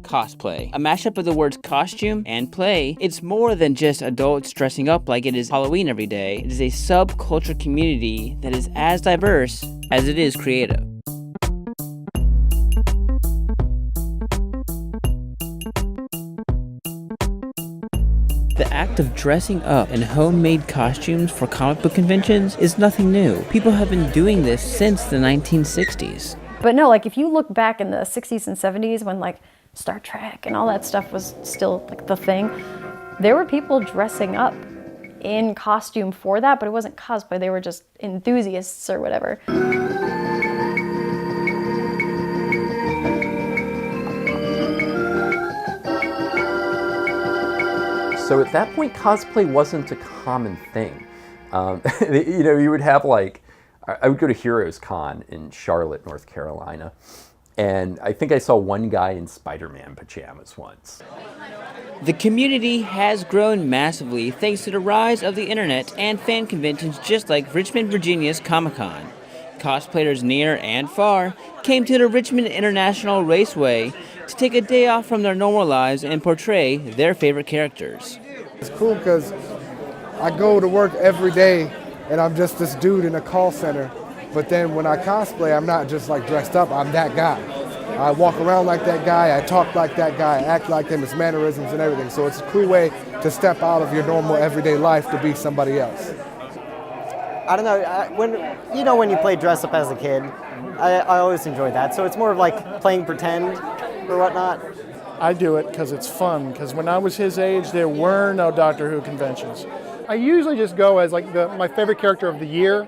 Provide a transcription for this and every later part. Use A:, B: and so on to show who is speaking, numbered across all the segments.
A: Cosplay. A mashup of the words costume and play, it's more than just adults dressing up like it is Halloween every day. It is a subculture community that is as diverse as it is creative. The act of dressing up in homemade costumes for comic book conventions is nothing new. People have been doing this since the 1960s.
B: But no, like if you look back in the 60s and 70s when like Star Trek and all that stuff was still like the thing, there were people dressing up in costume for that, but it wasn't cosplay, they were just enthusiasts or whatever.
C: So at that point, cosplay wasn't a common thing. You know, you would have like, I would go to Heroes Con in Charlotte, North Carolina, and I think I saw one guy in Spider-Man pajamas once.
A: The community has grown massively thanks to the rise of the internet and fan conventions just like Richmond, Virginia's Comic-Con. Cosplayers near and far came to the Richmond International Raceway to take a day off from their normal lives and portray their favorite characters.
D: It's cool because I go to work every day and I'm just this dude in a call center, but then when I cosplay, I'm not just like dressed up, I'm that guy. I walk around like that guy, I talk like that guy, I act like him, his mannerisms and everything. So it's a cool way to step out of your normal everyday life to be somebody else.
E: I don't know, when you play dress up as a kid, I always enjoyed that. So it's more of like playing pretend or whatnot.
F: I do it because it's fun, because when I was his age, there were no Doctor Who conventions. I usually just go as like my favorite character of the year,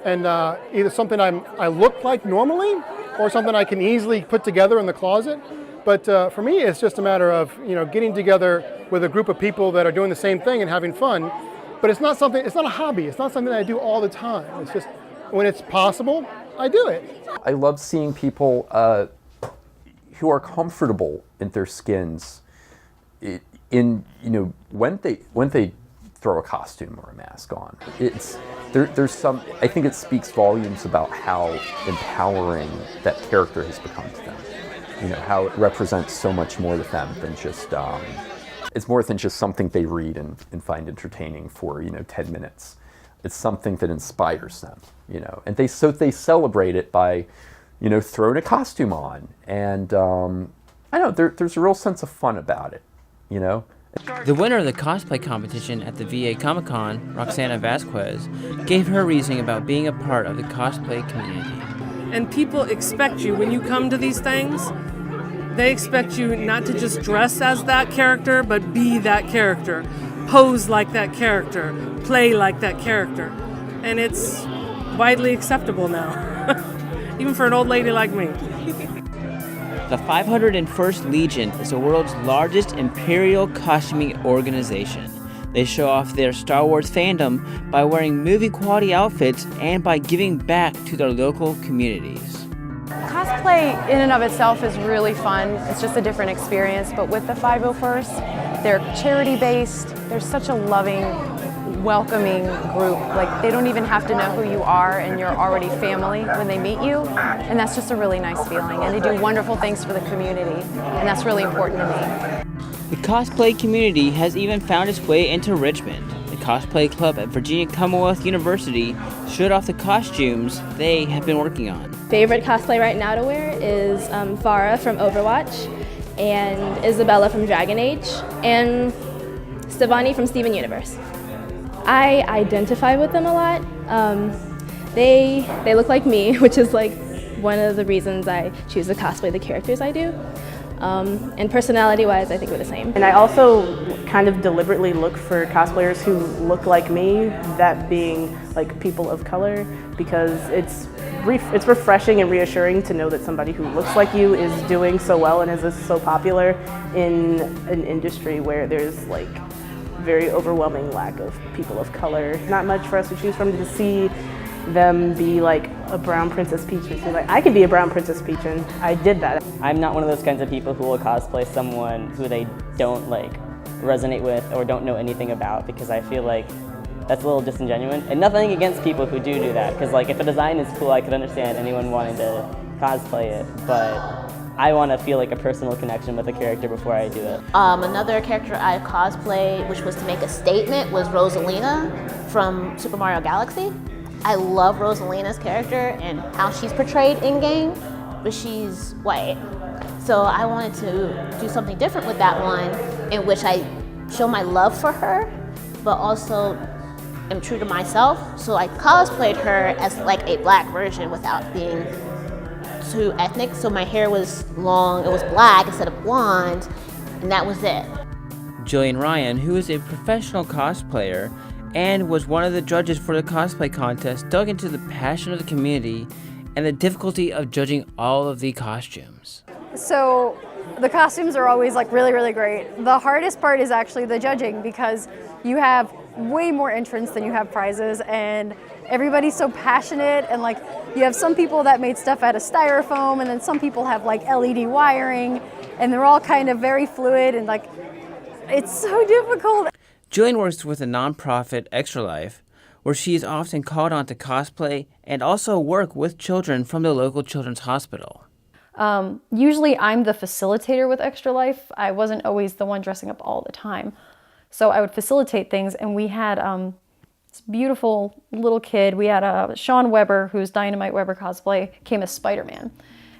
F: and either something I look like normally, or something I can easily put together in the closet. But for me, it's just a matter of getting together with a group of people that are doing the same thing and having fun. But it's not a hobby. It's not something that I do all the time. It's just when it's possible, I do it.
C: I love seeing people who are comfortable in their skins when they throw a costume or a mask on. I think it speaks volumes about how empowering that character has become to them. How it represents so much more to them than just it's more than just something they read and find entertaining for 10 minutes. It's something that inspires them, and they celebrate it by throwing a costume on, and I know there's a real sense of fun about it,
A: The winner of the cosplay competition at the VA Comic-Con, Roxana Vasquez, gave her reasoning about being a part of the cosplay community.
G: And people expect you, when you come to these things, they expect you not to just dress as that character, but be that character. Pose like that character. Play like that character. And it's widely acceptable now. Even for an old lady like me.
A: The 501st Legion is the world's largest imperial costuming organization. They show off their Star Wars fandom by wearing movie-quality outfits and by giving back to their local communities.
B: Cosplay in and of itself is really fun. It's just a different experience, but with the 501st, they're charity-based. They're such a loving, welcoming group. Like, they don't even have to know who you are, and you're already family when they meet you, and that's just a really nice feeling. And they do wonderful things for the community, and that's really important to me.
A: The cosplay community has even found its way into Richmond. The cosplay club at Virginia Commonwealth University showed off the costumes they have been working on.
H: Favorite cosplay right now to wear is Farah from Overwatch, and Isabella from Dragon Age, and Stevani from Steven Universe. I identify with them a lot. They look like me, which is like one of the reasons I choose to cosplay the characters I do. And personality-wise, I think we're the same.
I: And I also kind of deliberately look for cosplayers who look like me, that being like people of color, because it's refreshing and reassuring to know that somebody who looks like you is doing so well and is so popular in an industry where there's like very overwhelming lack of people of color. Not much for us to choose from, to see them be like a brown Princess Peach, and say like, I could be a brown Princess Peach, and I did that.
J: I'm not one of those kinds of people who will cosplay someone who they don't like resonate with or don't know anything about, because I feel like that's a little disingenuous. And nothing against people who do that, because like if a design is cool, I could understand anyone wanting to cosplay it, but I want to feel like a personal connection with the character before I do it.
K: Another character I cosplayed, which was to make a statement, was Rosalina from Super Mario Galaxy. I love Rosalina's character and how she's portrayed in-game, but she's white. So I wanted to do something different with that one, in which I show my love for her, but also am true to myself. So I cosplayed her as like a black version without being too ethnic. So my hair was long, it was black instead of blonde, and that was it.
A: Jillian Ryan, who is a professional cosplayer and was one of the judges for the cosplay contest, dug into the passion of the community and the difficulty of judging all of the costumes.
L: So the costumes are always like really, really great. The hardest part is actually the judging, because you have way more entrants than you have prizes, and everybody's so passionate, and like you have some people that made stuff out of styrofoam, and then some people have like LED wiring, and they're all kind of very fluid, and like it's so difficult.
A: Jillian works with a nonprofit, Extra Life, where she is often called on to cosplay and also work with children from the local children's hospital.
L: Usually I'm the facilitator with Extra Life. I wasn't always the one dressing up all the time. So I would facilitate things, and we had this beautiful little kid. We had Sean Weber, who's Dynamite Weber cosplay, came as Spider-Man.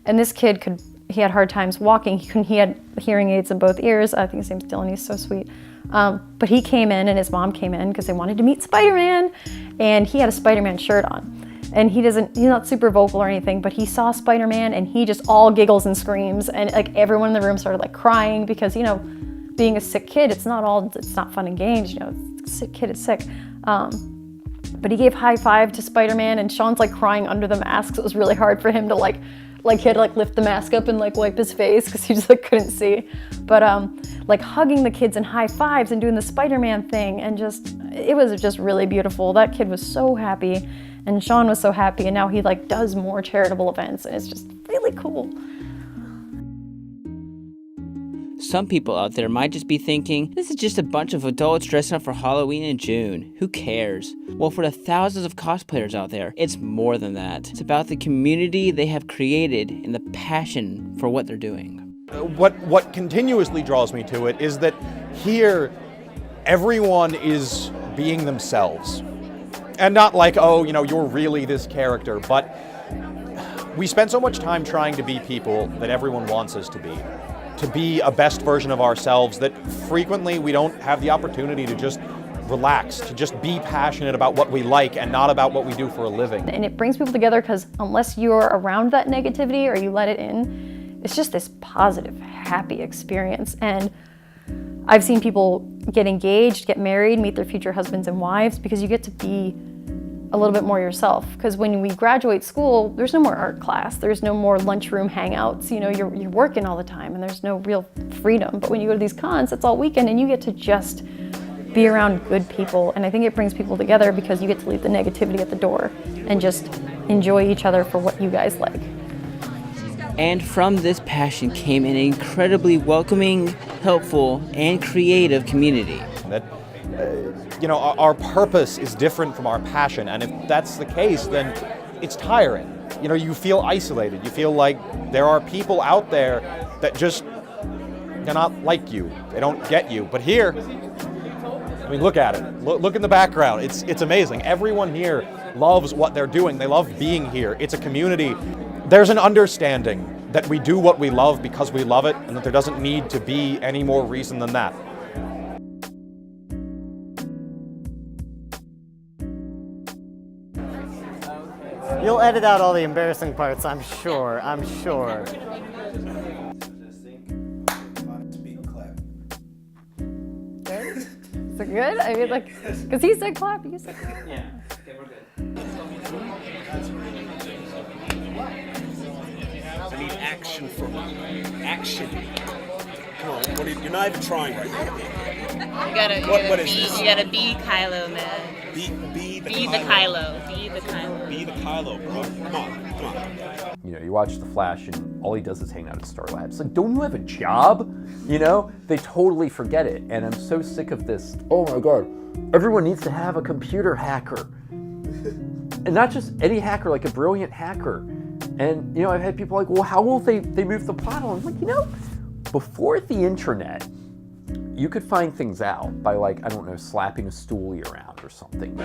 L: And this kid he had hard times walking. He had hearing aids in both ears. I think his name's Dylan, he's so sweet. But he came in, and his mom came in because they wanted to meet Spider-Man, and he had a Spider-Man shirt on. And he's not super vocal or anything, but he saw Spider-Man and he just all giggles and screams, and like everyone in the room started like crying, because being a sick kid, it's not fun and games, sick kid is sick. But he gave high five to Spider-Man, and Sean's like crying under the mask, so it was really hard for him to he had to lift the mask up and wipe his face because he just couldn't see. But hugging the kids and high fives and doing the Spider-Man thing, and it was just really beautiful. That kid was so happy, and Sean was so happy, and now he does more charitable events, and it's just really cool.
A: Some people out there might just be thinking, this is just a bunch of adults dressing up for Halloween in June. Who cares? Well, for the thousands of cosplayers out there, it's more than that. It's about the community they have created and the passion for what they're doing.
M: What continuously draws me to it is that here, everyone is being themselves. And not you're really this character, but we spend so much time trying to be people that everyone wants us to be a best version of ourselves, that frequently we don't have the opportunity to just relax, to just be passionate about what we like and not about what we do for a living.
L: And it brings people together, because unless you're around that negativity or you let it in, it's just this positive, happy experience. And I've seen people get engaged, get married, meet their future husbands and wives, because you get to be a little bit more yourself. Because when we graduate school, there's no more art class, there's no more lunchroom hangouts, you're working all the time and there's no real freedom. But when you go to these cons, it's all weekend and you get to just be around good people. And I think it brings people together because you get to leave the negativity at the door and just enjoy each other for what you guys like.
A: And from this passion came an incredibly welcoming, helpful, and creative community.
M: Our purpose is different from our passion, and if that's the case, then it's tiring. You feel isolated. You feel like there are people out there that just they're not like you. They don't get you. But here, look at it. Look in the background. It's amazing. Everyone here loves what they're doing. They love being here. It's a community. There's an understanding that we do what we love because we love it, and that there doesn't need to be any more reason than that.
E: You'll edit out all the embarrassing parts, I'm sure.
L: Is it good? Because he said clap, you said clap.
A: Yeah, okay, we're good.
N: I need action from action. Come on, you're not even trying right now. What is this?
O: You gotta be Kylo, man.
N: Be the
O: Kylo,
N: bro. Come on.
C: You watch The Flash and all he does is hang out at Star Labs. Don't you have a job? They totally forget it. And I'm so sick of this, oh my God, everyone needs to have a computer hacker. And not just any hacker, like a brilliant hacker. And, you know, I've had people like, well, how will they move the plot along? I'm like, you know, before the internet, you could find things out by, like, I don't know, slapping a stoolie around or something.